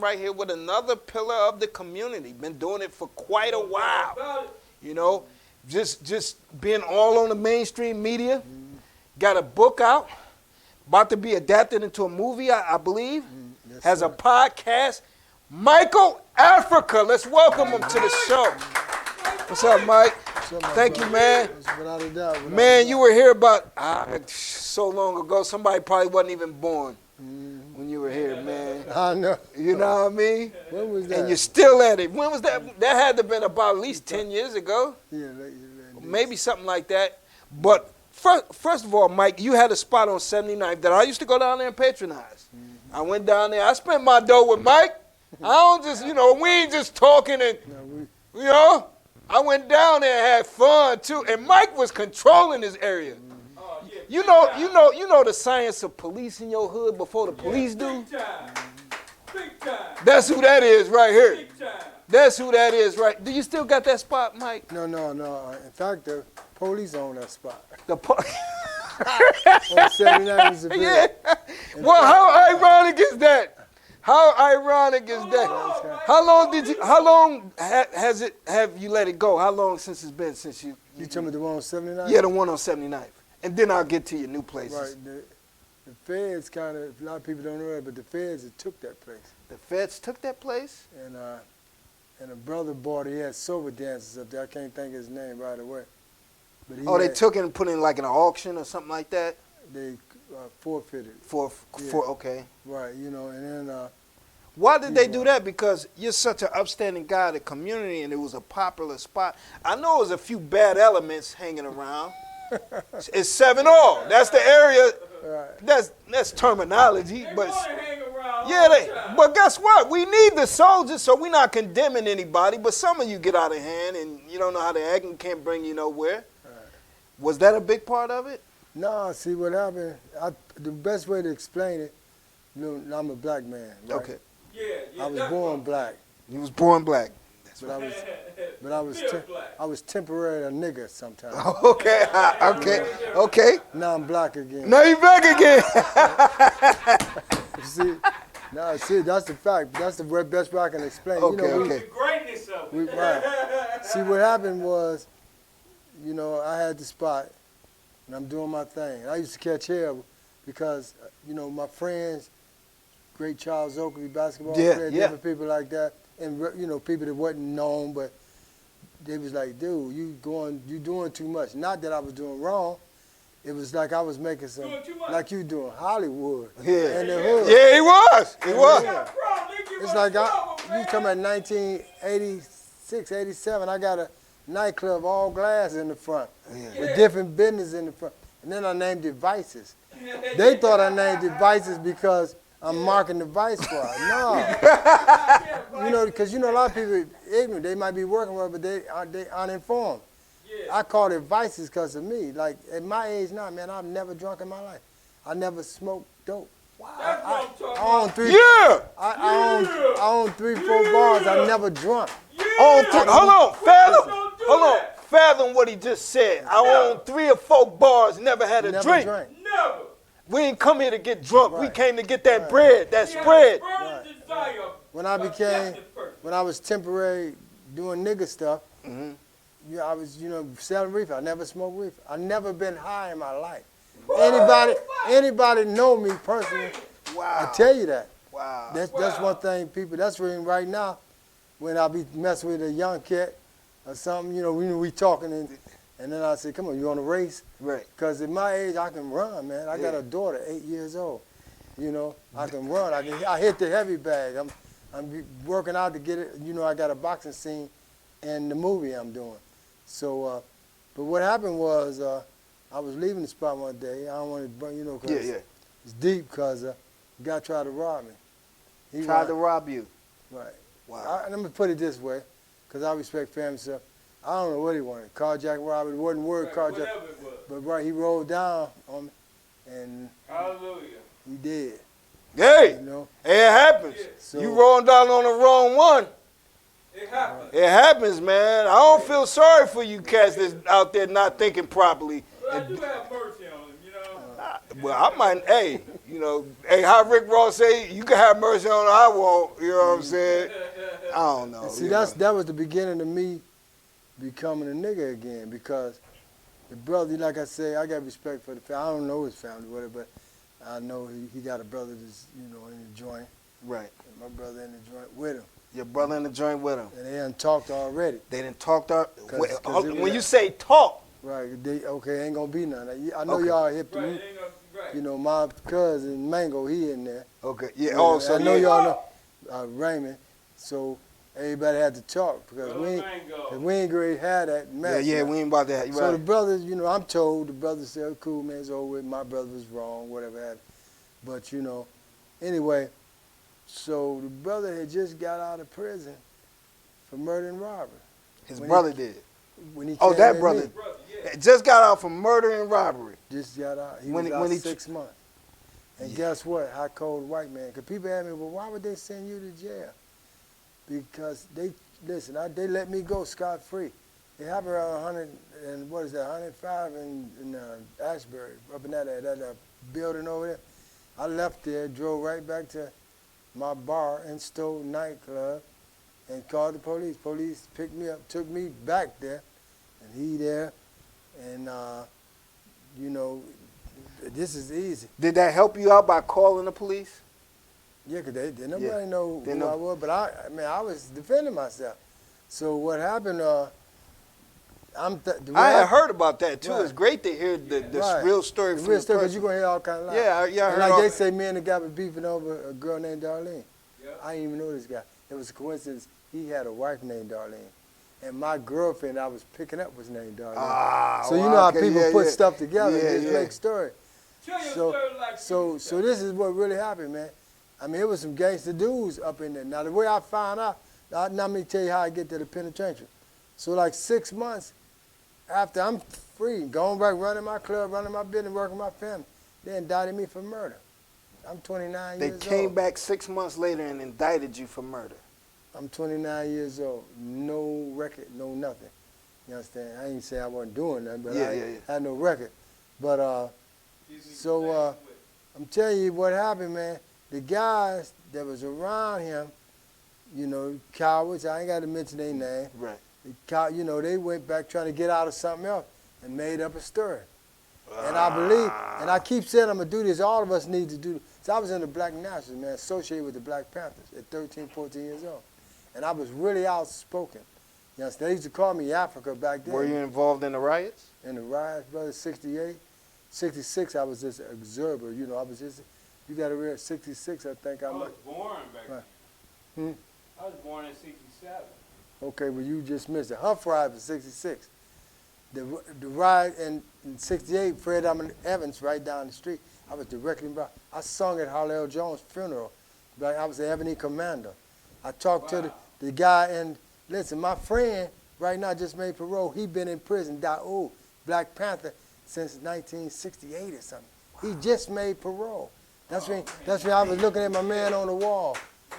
right here with another pillar of the community. Been doing it for quite a while. You know, just being all on the mainstream media. Got a book out, about to be adapted into a movie, I believe. Yes, has a podcast. Michael Africa. Let's welcome him to the show. What's up, Mike? Thank you, man. Without a doubt. Man, you were here about so long ago. Somebody probably wasn't even born when you were here, man. I know. You know what I mean? When was that? And you're still at it. When was that? That had to have been about at least 10 years ago. Yeah, maybe something like that. But first of all, Mike, you had a spot on 79th that I used to go down there and patronize. I went down there. I spent my dough with Mike. I don't just, we ain't just talking and, I went down there and had fun too. And Mike was controlling this area. You know the science of policing your hood before the police do? Big time. Big time. That's who that is right here. Big time. That's who that is right. Do you still got that spot, Mike? No. In fact, the police own that spot. The On 79 is a bit. Yeah. Well, how ironic is that? How ironic is that? How long have you let it go? How long since it's been since you You talking about the one on 79? Yeah, the one on 79th. And then I'll get to your new places. Right. The feds kind of, a lot of people don't know that, but the feds took that place. The feds took that place? And a brother bought it. He had sober dancers up there. I can't think of his name right away. But they took it and put it in like an auction or something like that? They forfeited. Okay. Right, and then... Why did they do that? Because you're such an upstanding guy in the community and it was a popular spot. I know there's a few bad elements hanging around. It's 7 all. That's the area. Right. That's terminology. But but guess what? We need the soldiers, so we're not condemning anybody. But some of you get out of hand and you don't know how to act and can't bring you nowhere. Right. Was that a big part of it? No, see what happened. The best way to explain it, I'm a black man. Right? Okay. Yeah, I was born black. You was born black. But I was temporarily a nigger sometimes. Okay. Now I'm black again. Now you black again. see, that's the fact. That's the best way I can explain. The greatness of it. Right. See, what happened was, I had the spot, and I'm doing my thing. I used to catch hell because, my friends, great Charles Oakley basketball players, different people like that, and people that wasn't known, but they was like, dude, you doing too much. Not that I was doing wrong. It was like I was making some, like you doing Hollywood. Yeah. And the hood. Yeah, he was. It's like you come at 1986, 87. I got a nightclub all glass in the front with different business in the front, and then I named it Vices. They thought I named it Vices because I'm marking the vice squad. No. Because a lot of people ignorant. They might be working well, but they uninformed. Yeah. I called it vices because of me. Like, at my age now, man, I've never drunk in my life. I never smoked dope. Wow. I own three. Yeah. I own 3-4 bars. I never drunk. Yeah. Hold on. Fathom what he just said. I own 3 or 4 bars, never had a drink. Never. We ain't come here to get drunk. Right. We came to get that bread, that spread. Right. When I was temporary doing nigga stuff, I was, selling reefer. I never smoked reefer. I never been high in my life. Anybody know me personally? Wow. I tell you that. Wow. That's one thing people. That's right now, when I be messing with a young cat or something, we talking and then I said, come on, you want to race? Right. Because at my age, I can run, man. I got a daughter, 8 years old. I can run. I hit the heavy bag. I'm working out to get it. I got a boxing scene in the movie I'm doing. So, but what happened was I was leaving the spot one day. I don't want to bring, because it's deep because the guy tried to rob me. He tried to rob you? Right. Wow. Let me put it this way, because I respect family stuff. I don't know what he wanted. Carjack robbery, it wasn't word carjack. But he rolled down on me, and hallelujah. He did. Hey, it happens. Yeah. So, you rolling down on the wrong one. It happens. It happens, man. I don't feel sorry for you cats that's out there not thinking properly. But I do have mercy on him, Well, I might, hey, hey, how Rick Ross say, you can have mercy on her, I won't, you know what I'm saying? I don't know. And see, that was the beginning of me becoming a nigga again, because the brother, like I say, I got respect for the family. I don't know his family, whatever, but I know he got a brother that's, in the joint. Right. And my brother in the joint with him. Your brother in the joint with him. And they done talked already. They done talked up. 'Cause When you say talk. Right. Okay, ain't going to be none. I know Okay. y'all hip to Right, me. ain't no, right. My cousin, Mango, he in there. Okay. Yeah. Yeah, Also, I know y'all know Raymond. So everybody had to talk, because Brother Mango. we ain't great had that mess. Yeah, man. we ain't about that. You So the right. brothers, I'm told the brothers said, cool, man, it's over with. My brother was wrong, whatever happened. But, anyway, so the brother had just got out of prison for murder and robbery. His when brother did. When he Oh, came that at brother. me, Brother, yeah. Just got out from murder and robbery. just got out. He When was he- out when he- 6 months. And Yeah. guess what? Hot, cold white man. Because people ask me, well, why would they send you to jail? Because they let me go scot-free. It happened around 100, and what is that, 105 in Ashbury, up in that building over there. I left there, drove right back to my bar and Stowe nightclub, and called the police. Police picked me up, took me back there, and he there, and this is easy. Did that help you out by calling the police? Yeah, 'cause nobody Yeah. know They who know. I was, but I was defending myself. So what happened? I had heard about that too. Right. It's great to hear the Right. real story The from real the story, because person. you're going to hear all kind of lies. Yeah, I And heard like all they say, me and the guy was beefing over a girl named Darlene. Yep. I didn't even know this guy. It was a coincidence. He had a wife named Darlene. And my girlfriend I was picking up was named Darlene. Ah, So you well, know how okay, people yeah, put yeah. stuff together Yeah, and just yeah. make story. Tell your So, story like so, you so this is what really happened, man. I mean, it was some gangster dudes up in there. Now, the way I found out, now let me tell you how I get to the penitentiary. So, like 6 months after I'm free, going back, running my club, running my business, working my family, they indicted me for murder. I'm 29 They years came old. back 6 months later and indicted you for murder. I'm 29 years old. No record, no nothing. You understand? I ain't say I wasn't doing nothing, but Yeah, I yeah, yeah. had no record. But So, I'm telling you what happened, man. The guys that was around him, cowards, I ain't got to mention their name. Right. They went back trying to get out of something else and made up a story. And I believe, and I keep saying I'm going to do this, all of us need to do this. So I was in the Black Nationals, man, associated with the Black Panthers at 13, 14 years old. And I was really outspoken. You understand? They used to call me Africa back then. Were you involved in the riots? In the riots, brother, 68. 66, I was just an observer. I was just, you got to realize, 66, I think I I'm. was born back Right. then. I was born in 67. Okay, well, you just missed it. Huff riot was 66. The riot in 68, Fred Evans, right down the street, I was directly involved. I sung at Harlell Jones' funeral. I was the Ebony Commander. I talked to the guy, and listen, my friend right now just made parole. He been in prison, died old, Black Panther, since 1968 or something. He just made parole. That's when I was looking at my man on the wall.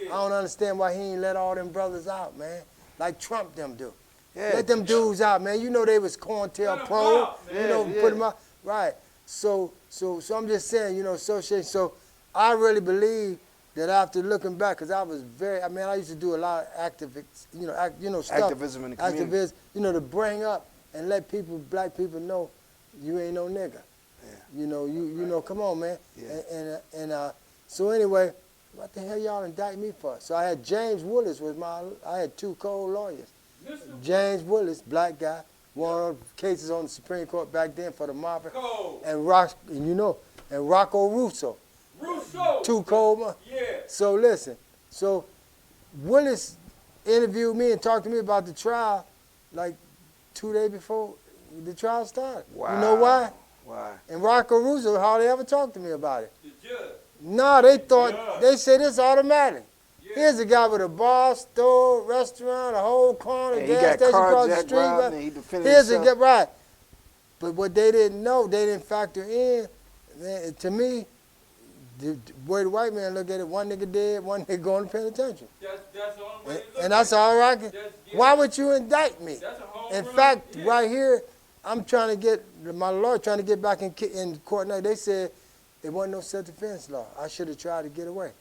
I don't understand why he ain't let all them brothers out, man, like Trump them do. Yeah. Let them dudes out, man. You know they was COINTELPRO. Let 'em out, man. Put them out. Right. So I'm just saying, association. So I really believe that after looking back, because I was I used to do a lot of stuff. Activism in the community. To bring up and let black people know you ain't no nigga. Yeah. Come on, man. Yeah. So anyway, what the hell y'all indict me for? So I had James Willis I had two co-lawyers. Mr. James Willis, black guy, won cases on the Supreme Court back then for the mafia, Cole. and Rocco Russo, Russo. two cold months. Yeah. So listen, Willis interviewed me and talked to me about the trial like 2 days before the trial started. Wow. You know why? Why? And Rocco Russo hardly ever talked to me about it. The judge. No, they thought, Yeah. they said it's automatic. Yeah. Here's a guy with a bar, store, restaurant, a whole corner, And he gas got station across the carjacked, street. robbed, right? and he defended Here's a himself. guy, right. But what they didn't know, they didn't factor in, man, to me, the way the white man look at it, one nigga dead, one nigga going to penitentiary. That's the only way And, it looks and that's like. all right. Yeah. Why would you indict me? That's a home In run. fact, Yeah. right here, I'm trying to get, my lawyer trying to get back in court now. They said it wasn't no self-defense law. I should have tried to get away.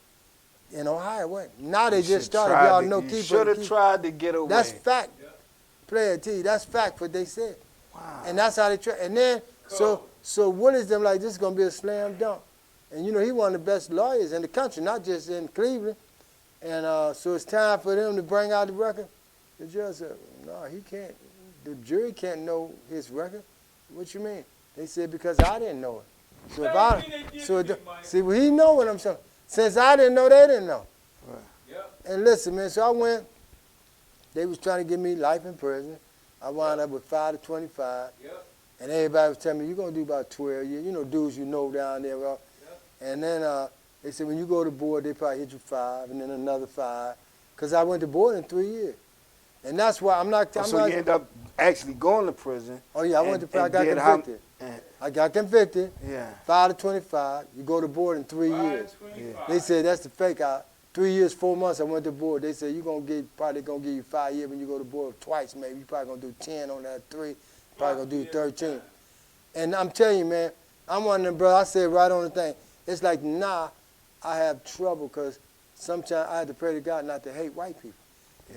In Ohio, it wasn't. Now they You just should started. tried Y'all to- know you keep should have keep- tried to get away. That's fact. Yeah. Player T, that's fact what they said. Wow. And that's how they try. And then, so Willis them like, this is going to be a slam dunk. And, you know, he one of the best lawyers in the country, not just in Cleveland. And so it's time for them to bring out the record. The judge said, no, he can't. The jury can't know his record. What you mean? They said, because I didn't know it. So if see, well, he know what I'm saying. Since I didn't know, they didn't know. Yep. And listen, man, so I went. They was trying to give me life in prison. I wound up with 5 to 25. Yep. And everybody was telling me, you're going to do about 12 years. You know, dudes you know down there. Well. Yep. And then they said, when you go to board, they probably hit you 5, and then another 5. Because I went to board in 3 years. And that's why I'm not. So you end up actually going to prison. Oh, yeah, I went to prison. I got did convicted. I got convicted. Yeah. 5 to 25. You go to board in 3 years. 525. They said, that's the fake out. 3 years, 4 months, I went to board. They said, you're going to get, probably going to give you 5 years when you go to board twice, maybe. You probably going to do 10 on that 3. Probably going to do 13. And I'm telling you, man, I'm one of them, bro. I said right on the thing. It's like, nah, I have trouble because sometimes I have to pray to God not to hate white people.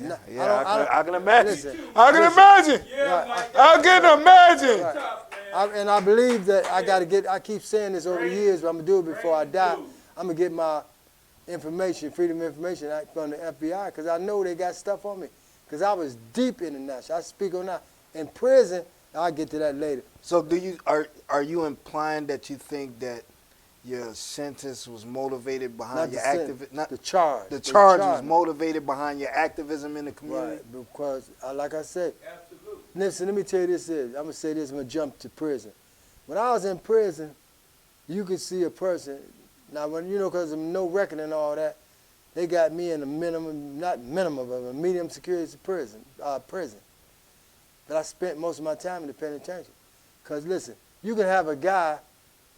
Yeah, Nah, yeah, I can imagine. listen, I can imagine. Yeah, Right, like I can imagine. Right. top, man. And I believe that I got to get, I keep saying this over the years, but I'm going to do it before I die. I'm going to get my information, Freedom of Information Act from the FBI because I know they got stuff on me. Because I was deep in the national. I speak on that. In prison, I'll get to that later. So are you implying that you think that your sentence was motivated behind your activism? Not the charge. the charge was motivated behind your activism in the community. Right, because like I said, Absolutely. listen, let me tell you this. I'm going to say this, I'm going to jump to prison. When I was in prison, you could see a person, now when you know, because of no record and all that, they got me in a minimum, not minimum, but a medium security prison. But I spent most of my time in the penitentiary. Because listen, you can have a guy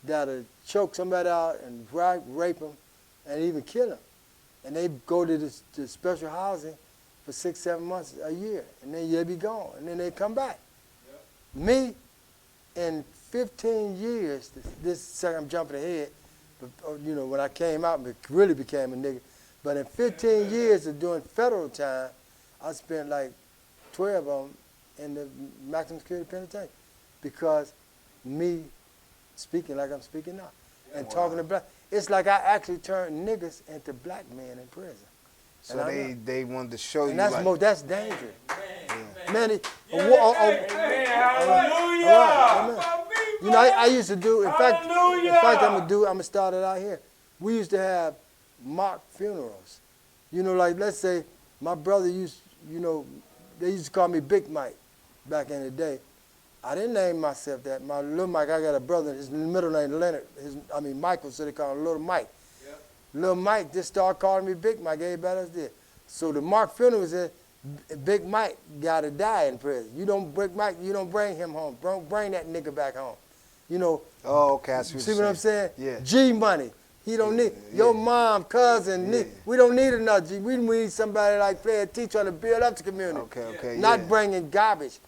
that'll choke somebody out and rape him and even kill him. And they go to the special housing for 6, 7 months, a year, and then they'll be gone, and then they come back. Yep. Me, in 15 years, this second I'm jumping ahead, but, you know, when I came out, I really became a nigga. But in 15 years of doing federal time, I spent like 12 of them in the maximum security penitentiary because me speaking like I'm speaking now and talking to black, it's like I actually turned niggas into black men in prison. So And they wanted to show you and that's like, that's dangerous. Man, Amen. Hallelujah. Amen. My people. you know, I used to do, in fact, Hallelujah. I'm going to start it out here. We used to have mock funerals. You know, like, let's say my brother used, you know, they used to call me Big Mike back in the day. I didn't name myself that. My little Mike, I got a brother, his middle name Leonard, Michael, so they call him Little Mike. Yep. Little Mike just started calling me Big Mike, everybody else did. So the mock funeral was in, Big Mike got to die in prison. You don't bring Mike, you don't bring him home. Don't bring that nigga back home. You know, oh, okay, I see what I'm saying? Yeah. G money. He don't need your mom, cousin. Yeah. We don't need another G. We need somebody like Player T trying to build up the community. Okay, Not yeah. bringing garbage.